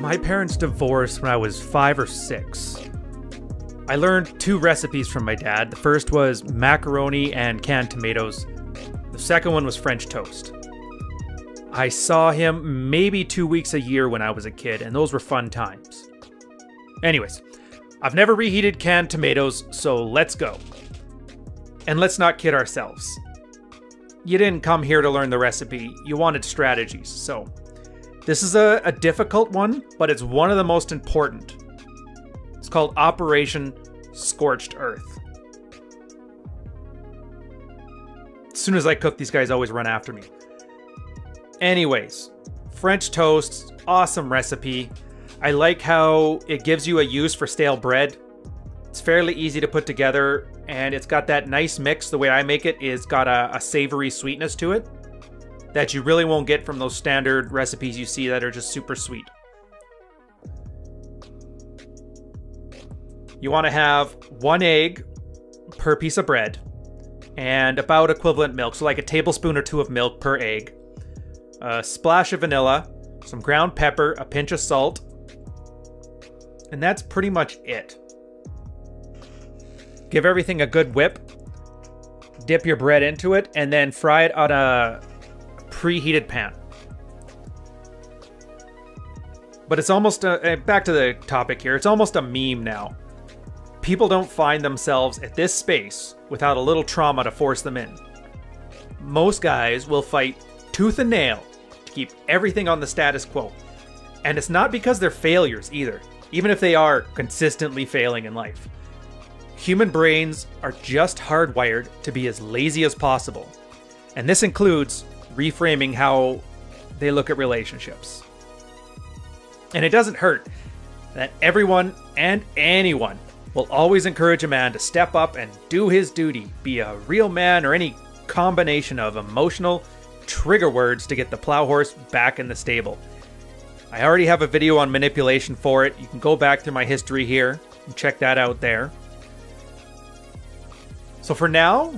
My parents divorced when I was 5 or 6. I learned 2 recipes from my dad. The first was macaroni and canned tomatoes. The second one was French toast. I saw him maybe 2 weeks a year when I was a kid, and those were fun times. Anyways, I've never reheated canned tomatoes, so let's go. And let's not kid ourselves. You didn't come here to learn the recipe, you wanted strategies, so... This is a difficult one, but it's one of the most important. It's called Operation Scorched Earth. As soon as I cook, these guys always run after me. Anyways, French toast, awesome recipe. I like how it gives you a use for stale bread. It's fairly easy to put together, and it's got that nice mix. The way I make it is got a savory sweetness to it that you really won't get from those standard recipes you see that are just super sweet. You want to have 1 egg per piece of bread and about equivalent milk, so like a tablespoon or 2 of milk per egg, a splash of vanilla, some ground pepper, a pinch of salt, and that's pretty much it. Give everything a good whip, dip your bread into it, and then fry it on a preheated pan. But it's almost back to the topic here, it's almost a meme now. People don't find themselves at this space without a little trauma to force them in. Most guys will fight tooth and nail to keep everything on the status quo. And it's not because they're failures either, even if they are consistently failing in life. Human brains are just hardwired to be as lazy as possible. And this includes reframing how they look at relationships. And it doesn't hurt that everyone and anyone will always encourage a man to step up and do his duty, be a real man, or any combination of emotional trigger words to get the plow horse back in the stable. I already have a video on manipulation for it. You can go back through my history here and check that out there. So for now,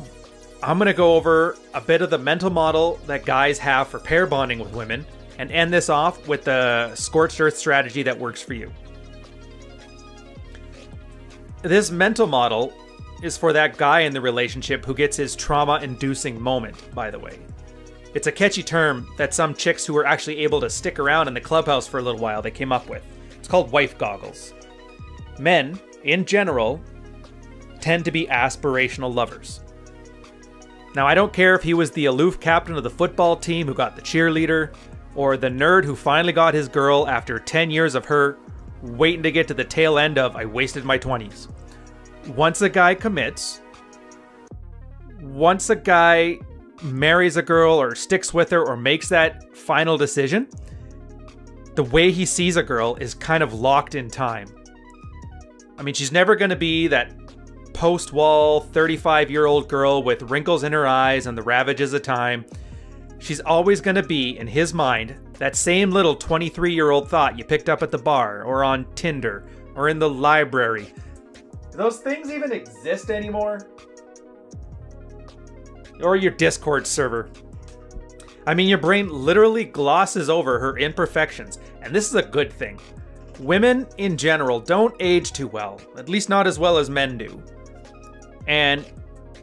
I'm going to go over a bit of the mental model that guys have for pair bonding with women and end this off with the scorched earth strategy that works for you. This mental model is for that guy in the relationship who gets his trauma-inducing moment, by the way. It's a catchy term that some chicks who were actually able to stick around in the clubhouse for a little while they came up with. It's called wife goggles. Men, in general, tend to be aspirational lovers. Now, I don't care if he was the aloof captain of the football team who got the cheerleader, or the nerd who finally got his girl after 10 years of her waiting to get to the tail end of I wasted my 20s. Once a guy commits, once a guy marries a girl or sticks with her or makes that final decision, the way he sees a girl is kind of locked in time. I mean, she's never going to be that post-wall 35-year-old girl with wrinkles in her eyes and the ravages of time. She's always going to be, in his mind, that same little 23-year-old thought you picked up at the bar or on Tinder or in the library. Do those things even exist anymore? Or your Discord server. I mean, your brain literally glosses over her imperfections, and this is a good thing. Women, in general, don't age too well, at least not as well as men do. And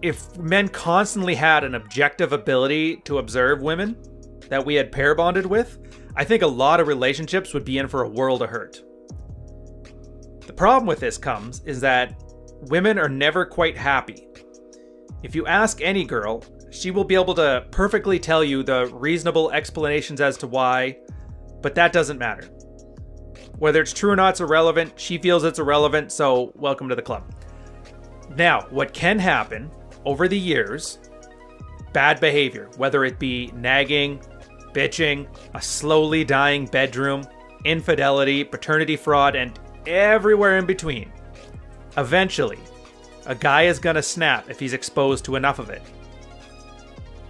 if men constantly had an objective ability to observe women that we had pair bonded with, I think a lot of relationships would be in for a world of hurt. The problem with this comes is that women are never quite happy. If you ask any girl, she will be able to perfectly tell you the reasonable explanations as to why, but that doesn't matter. Whether it's true or not, it's irrelevant. She feels it's irrelevant, so welcome to the club. Now, what can happen over the years, bad behavior, whether it be nagging, bitching, a slowly dying bedroom, infidelity, paternity fraud, and everywhere in between. Eventually, a guy is gonna snap if he's exposed to enough of it.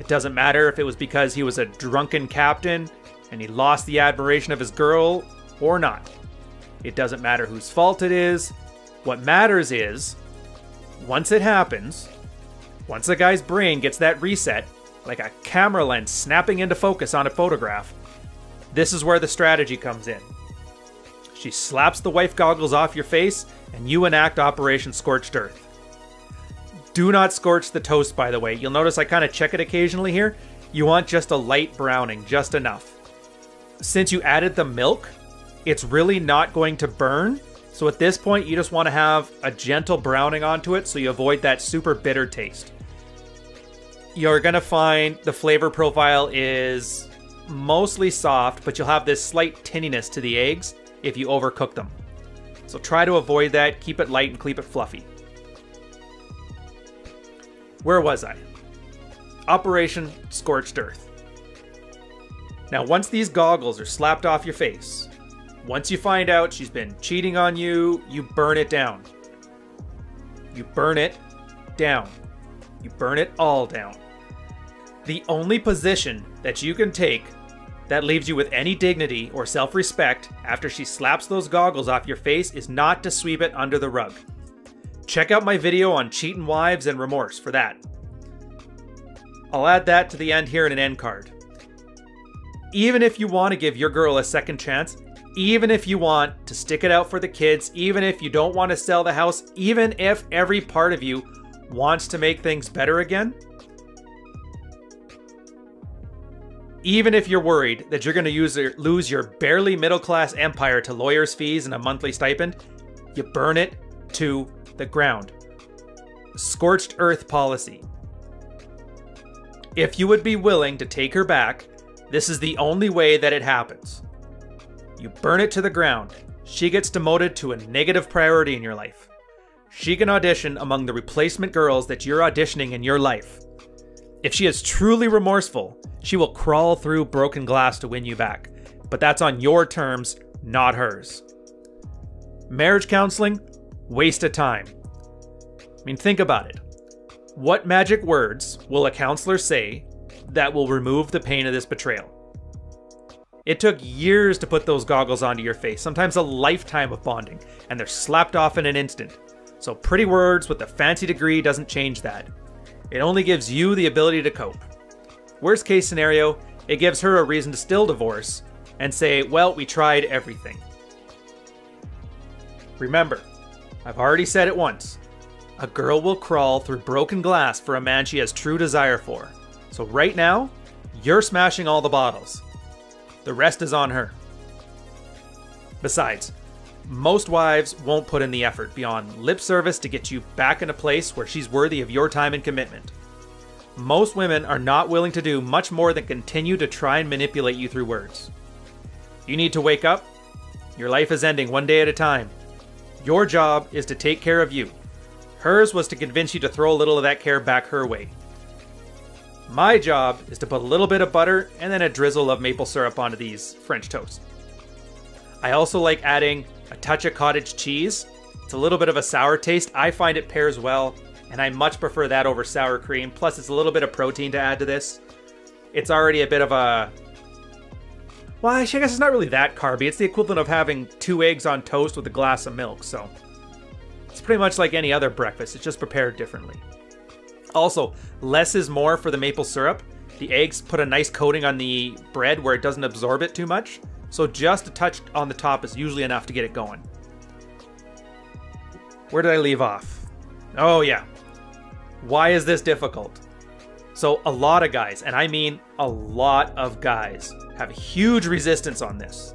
It doesn't matter if it was because he was a drunken captain and he lost the admiration of his girl or not. It doesn't matter whose fault it is. What matters is, once it happens, once a guy's brain gets that reset, like a camera lens snapping into focus on a photograph, this is where the strategy comes in. She slaps the wife goggles off your face, and you enact Operation Scorched Earth. Do not scorch the toast, by the way. You'll notice I kind of check it occasionally here. You want just a light browning, just enough. Since you added the milk, it's really not going to burn. So at this point, you just want to have a gentle browning onto it so you avoid that super bitter taste. You're going to find the flavor profile is mostly soft, but you'll have this slight tinniness to the eggs if you overcook them. So try to avoid that, keep it light and keep it fluffy. Where was I? Operation Scorched Earth. Now, once these goggles are slapped off your face, once you find out she's been cheating on you, you burn it down. You burn it down. You burn it all down. The only position that you can take that leaves you with any dignity or self-respect after she slaps those goggles off your face is not to sweep it under the rug. Check out my video on cheating wives and remorse for that. I'll add that to the end here in an end card. Even if you want to give your girl a second chance, even if you want to stick it out for the kids, even if you don't want to sell the house, even if every part of you wants to make things better again, even if you're worried that you're going to lose your barely middle-class empire to lawyers' fees and a monthly stipend, you burn it to the ground. Scorched earth policy. If you would be willing to take her back, this is the only way that it happens. You burn it to the ground. She gets demoted to a negative priority in your life. She can audition among the replacement girls that you're auditioning in your life. If she is truly remorseful, she will crawl through broken glass to win you back. But that's on your terms, not hers. Marriage counseling? Waste of time. I mean, think about it. What magic words will a counselor say that will remove the pain of this betrayal? It took years to put those goggles onto your face, sometimes a lifetime of bonding, and they're slapped off in an instant. So pretty words with a fancy degree doesn't change that. It only gives you the ability to cope. Worst case scenario, it gives her a reason to still divorce and say, well, we tried everything. Remember, I've already said it once. A girl will crawl through broken glass for a man she has true desire for. So right now, you're smashing all the bottles. The rest is on her. Besides, most wives won't put in the effort beyond lip service to get you back in a place where she's worthy of your time and commitment. Most women are not willing to do much more than continue to try and manipulate you through words. You need to wake up. Your life is ending one day at a time. Your job is to take care of you. Hers was to convince you to throw a little of that care back her way. My job is to put a little bit of butter and then a drizzle of maple syrup onto these French toast. I also like adding a touch of cottage cheese. It's a little bit of a sour taste. I find it pairs well, and I much prefer that over sour cream. Plus, it's a little bit of protein to add to this. It's already a bit of a... well, I guess it's not really that carby. It's the equivalent of having 2 eggs on toast with a glass of milk, so... it's pretty much like any other breakfast. It's just prepared differently. Also, less is more for the maple syrup. The eggs put a nice coating on the bread where it doesn't absorb it too much. So just a touch on the top is usually enough to get it going. Where did I leave off? Oh yeah. Why is this difficult? So a lot of guys, and I mean a lot of guys, have huge resistance on this.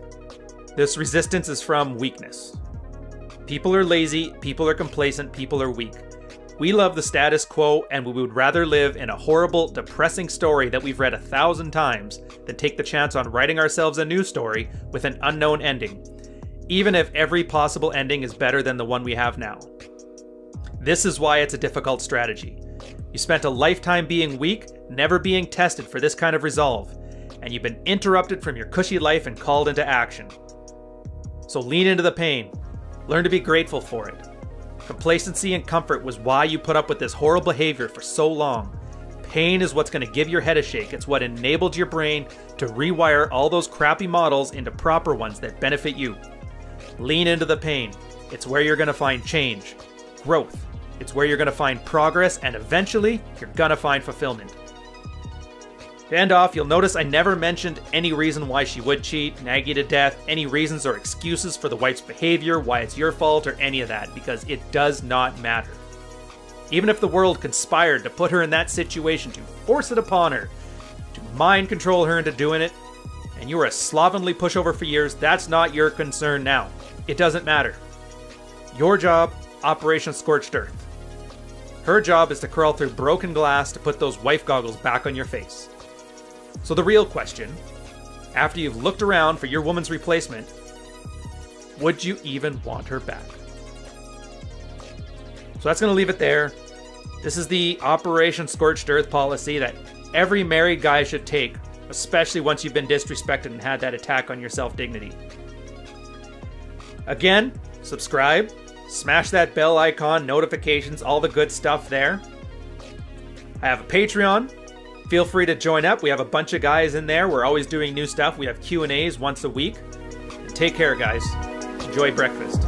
This resistance is from weakness. People are lazy, people are complacent, people are weak. We love the status quo, and we would rather live in a horrible, depressing story that we've read 1,000 times than take the chance on writing ourselves a new story with an unknown ending, even if every possible ending is better than the one we have now. This is why it's a difficult strategy. You spent a lifetime being weak, never being tested for this kind of resolve, and you've been interrupted from your cushy life and called into action. So lean into the pain. Learn to be grateful for it. Complacency and comfort was why you put up with this horrible behavior for so long. Pain is what's going to give your head a shake. It's what enabled your brain to rewire all those crappy models into proper ones that benefit you. Lean into the pain. It's where you're going to find change, growth. It's where you're going to find progress, and eventually, you're going to find fulfillment. To end off, you'll notice I never mentioned any reason why she would cheat, nag you to death, any reasons or excuses for the wife's behavior, why it's your fault, or any of that, because it does not matter. Even if the world conspired to put her in that situation, to force it upon her, to mind control her into doing it, and you were a slovenly pushover for years, that's not your concern now. It doesn't matter. Your job, Operation Scorched Earth. Her job is to crawl through broken glass to put those wife goggles back on your face. So the real question, after you've looked around for your woman's replacement, would you even want her back? So that's going to leave it there. This is the Operation Scorched Earth policy that every married guy should take, especially once you've been disrespected and had that attack on your self-dignity. Again, subscribe, smash that bell icon, notifications, all the good stuff there. I have a Patreon. Feel free to join up. We have a bunch of guys in there. We're always doing new stuff. We have Q&As once a week. And take care, guys. Enjoy breakfast.